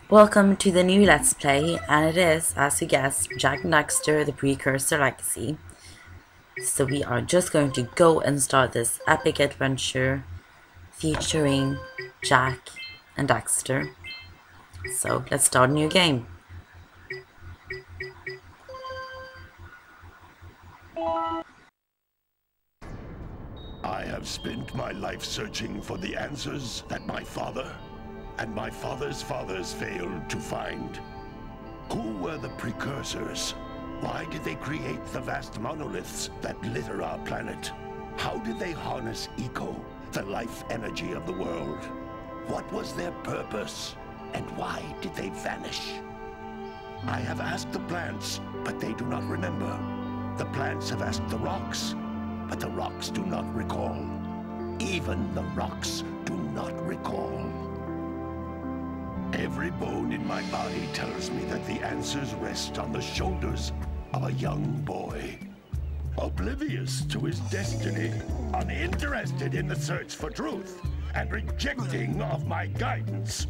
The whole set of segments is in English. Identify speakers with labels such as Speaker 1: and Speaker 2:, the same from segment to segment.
Speaker 1: Welcome to the new Let's Play, and it is, as you guessed, Jak Daxter, the Precursor Legacy. So we are just going to go and start this epic adventure featuring Jak and Daxter. So let's start a new game.
Speaker 2: I have spent my life searching for the answers that my father and my father's fathers failed to find. Who were the precursors? Why did they create the vast monoliths that litter our planet? How did they harness eco, the life energy of the world? What was their purpose? And why did they vanish? I have asked the plants, but they do not remember. The plants have asked the rocks, but the rocks do not recall. Even the rocks do not recall. Every bone in my body tells me that the answers rest on the shoulders of a young boy. Oblivious to his destiny, uninterested in the search for truth, and rejecting of my guidance.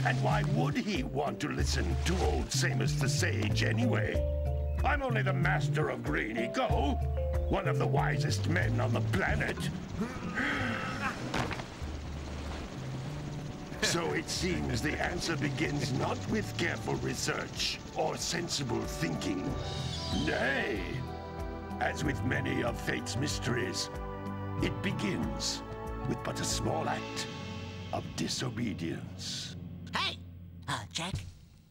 Speaker 2: And why would he want to listen to old Samus the Sage anyway? I'm only the master of green eco, one of the wisest men on the planet. So it seems the answer begins not with careful research or sensible thinking. Nay, as with many of fate's mysteries, it begins with but a small act of disobedience.
Speaker 3: Hey! Jak,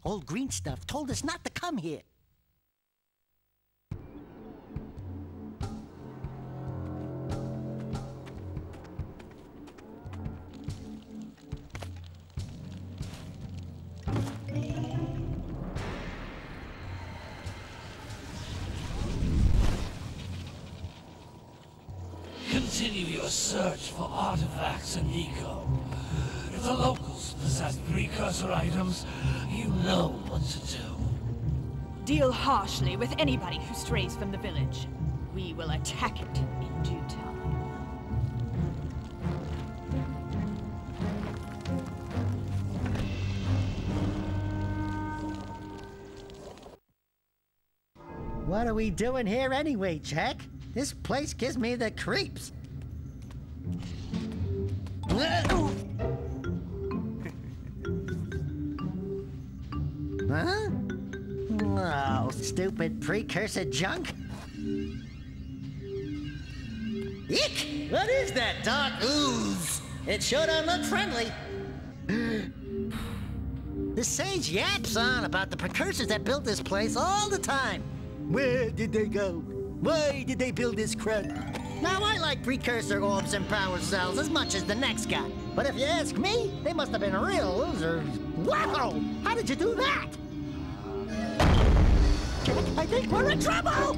Speaker 3: old green stuff told us not to come here.
Speaker 4: Continue your search for artifacts and eco. If the locals possess precursor items, you know what to do.
Speaker 5: Deal harshly with anybody who strays from the village. We will attack it in due time.
Speaker 3: What are we doing here anyway, Jak? This place gives me the creeps. Huh? Oh, stupid precursor junk. Eek! What is that dark ooze? It sure don't look friendly. The sage yaps on about the precursors that built this place all the time. Where did they go? Why did they build this crud? Now, I like precursor orbs and power cells as much as the next guy. But if you ask me, they must have been real losers. Wow! How did you do that? I think we're in trouble!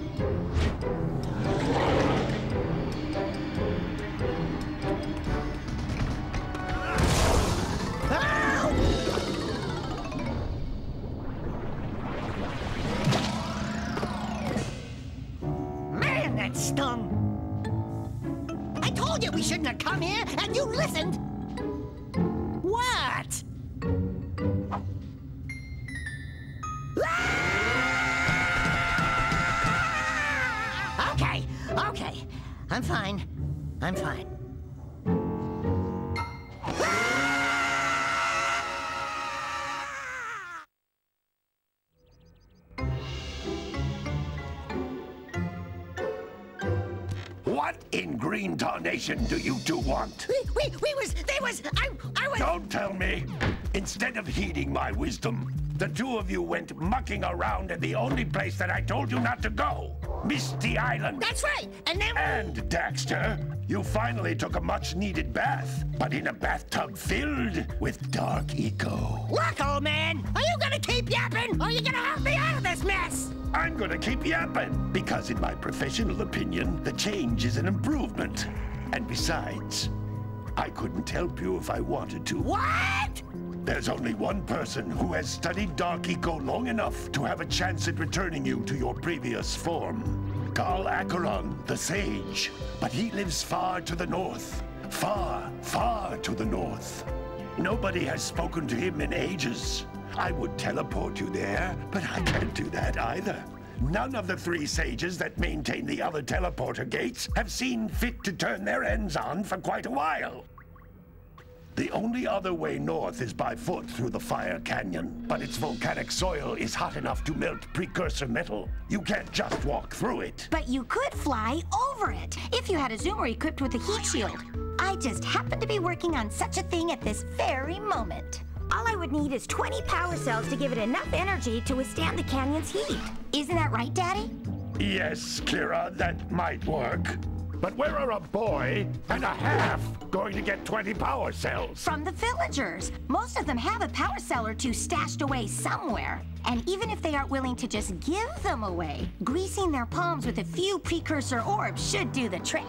Speaker 3: Man, that stung! I told you we shouldn't have come here, and you listened! What? Okay. I'm fine.
Speaker 2: What in green tarnation do you two want?
Speaker 3: I was...
Speaker 2: Don't tell me! Instead of heeding my wisdom, the two of you went mucking around in the only place that I told you not to go. Misty Island.
Speaker 3: That's right, and then...
Speaker 2: And, Daxter, you finally took a much-needed bath, but in a bathtub filled with dark eco.
Speaker 3: Look, old man, are you gonna keep yapping, or are you gonna help me out of this mess?
Speaker 2: I'm gonna keep yapping, because in my professional opinion, the change is an improvement. And besides, I couldn't help you if I wanted to.
Speaker 3: What?
Speaker 2: There's only one person who has studied Dark Eco long enough to have a chance at returning you to your previous form. Karl Acheron, the Sage. But he lives far to the north. Far, far to the north. Nobody has spoken to him in ages. I would teleport you there, but I can't do that either. None of the 3 sages that maintain the other teleporter gates have seen fit to turn their ends on for quite a while. The only other way north is by foot through the Fire Canyon, but its volcanic soil is hot enough to melt precursor metal. You can't just walk through it.
Speaker 6: But you could fly over it, if you had a zoomer equipped with a heat shield. I just happen to be working on such a thing at this very moment. All I would need is 20 power cells to give it enough energy to withstand the canyon's heat. Isn't that right, Daddy?
Speaker 2: Yes, Kira, that might work. But where are a boy and a half going to get 20 power cells?
Speaker 6: From the villagers. Most of them have a power cell or 2 stashed away somewhere. And even if they aren't willing to just give them away, greasing their palms with a few precursor orbs should do the trick.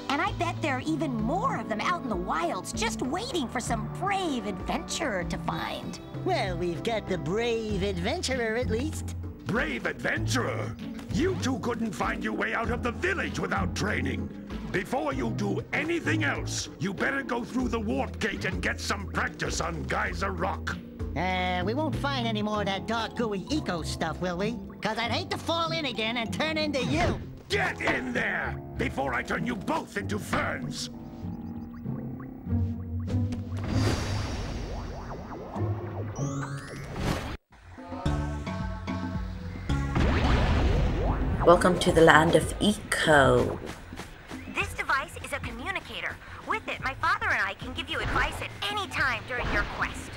Speaker 6: And I bet there are even more of them out in the wilds just waiting for some brave adventurer to find.
Speaker 3: Well, we've got the brave adventurer at least.
Speaker 2: Brave adventurer? You two couldn't find your way out of the village without training. Before you do anything else, you better go through the warp gate and get some practice on Geyser Rock.
Speaker 3: We won't find any more of that dark gooey eco stuff, will we? Cause I'd hate to fall in again and turn into you.
Speaker 2: Get in there before I turn you both into ferns.
Speaker 1: Welcome to the land of Eco.
Speaker 6: This device is a communicator. With it, my father and I can give you advice at any time during your quest.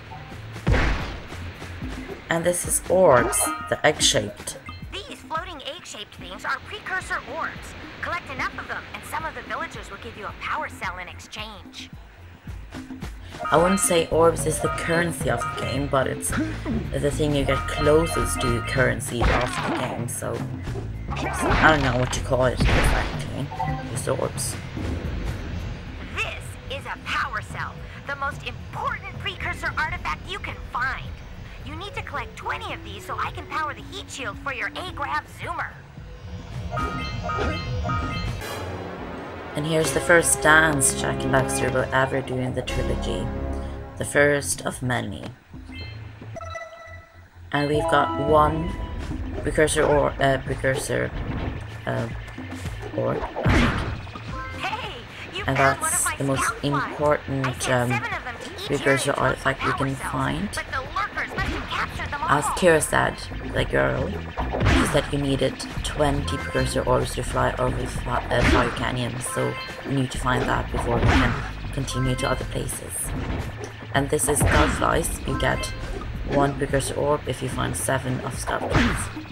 Speaker 1: And this is orbs, the egg-shaped.
Speaker 6: These floating egg-shaped things are precursor orbs. Collect enough of them, and some of the villagers will give you a power cell in exchange.
Speaker 1: I wouldn't say orbs is the currency of the game, but it's the thing you get closest to currency of the game, so I don't know what you call it exactly. It's orbs.
Speaker 6: This is a power cell, the most important precursor artifact you can find. You need to collect 20 of these so I can power the heat shield for your A-Grav zoomer.
Speaker 1: And here's the first dance Jak and Daxter will ever do in the trilogy. The first of many. And we've got one precursor orb, I think. And that's the most important precursor artifact we can find. As Kira said, the girl, she said you needed 20 precursor orbs to fly over the Fire Canyon, so we need to find that before we can continue to other places. And this is Scoutflies. You get 1 precursor orb if you find 7 of Scoutflies.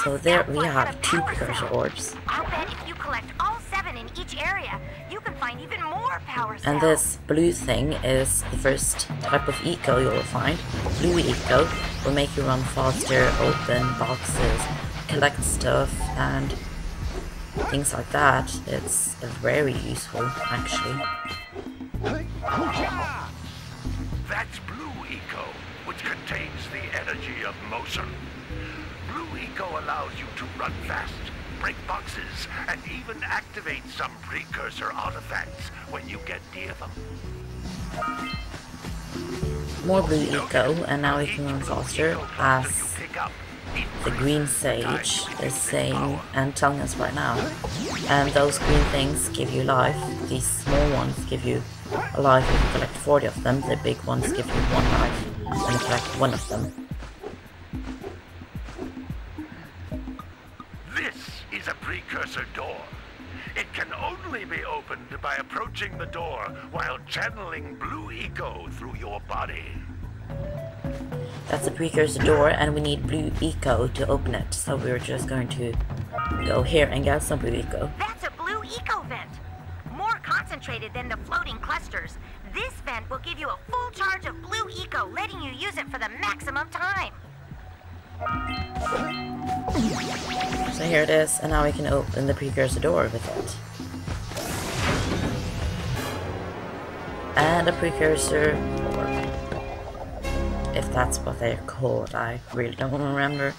Speaker 1: So there we have 2 precursor orbs.
Speaker 6: I'll bet if you collect all 7 in each area, you can find even more power cells.
Speaker 1: And this blue thing is the first type of eco you will find. Blue eco will make you run faster, open boxes, collect stuff, and things like that. It's very useful, actually.
Speaker 2: That's blue eco, which contains the energy of motion. Blue eco allows you to run fast, break boxes, and even activate some precursor artifacts when you get near them.
Speaker 1: More blue eco, and now we can run faster, as the green sage is saying and telling us right now. And those green things give you life. These small ones give you a life if you collect 40 of them. The big ones give you 1 life when you collect 1 of them.
Speaker 2: Is a precursor door. It can only be opened by approaching the door while channeling blue eco through your body.
Speaker 1: That's a precursor door, and we need blue eco to open it, so we're just going to go here and get some blue eco.
Speaker 6: That's a blue eco vent. More concentrated than the floating clusters. This vent will give you a full charge of blue eco, letting you use it for the maximum time.
Speaker 1: So here it is, and now we can open the precursor door with it. And a precursor orb. If that's what they're called, I really don't remember.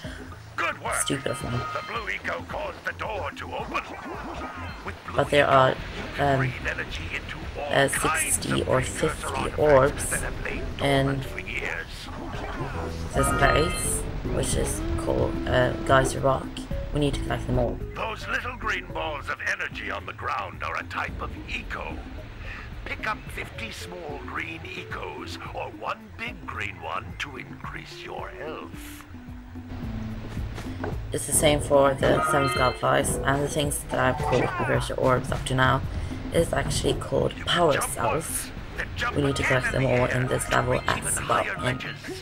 Speaker 2: Good work.
Speaker 1: Stupid of me.
Speaker 2: The blue eco caused the door to open. With blue
Speaker 1: But there are
Speaker 2: breathe energy into all
Speaker 1: 60 or 50 orbs in this place, which is called Geyser Rock. We need to collect them all.
Speaker 2: Those little green balls of energy on the ground are a type of eco. Pick up 50 small green ecos, or one big green one to increase your health.
Speaker 1: It's the same for the 7 Skullflies, and the things that I've called precursor orbs up to now is actually called power cells. We need to collect them all in this level as well,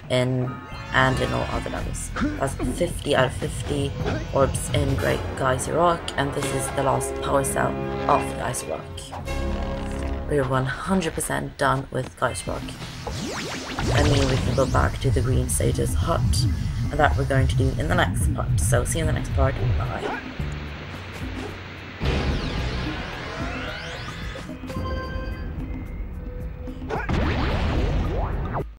Speaker 1: and in all other levels. That's 50 out of 50 orbs in Great Geyser Rock, and this is the last power cell of Geyser Rock. We're 100% done with Geyser Rock. I mean, we can go back to the Green Sage's hut, and that we're going to do in the next part. So see you in the next part. Bye.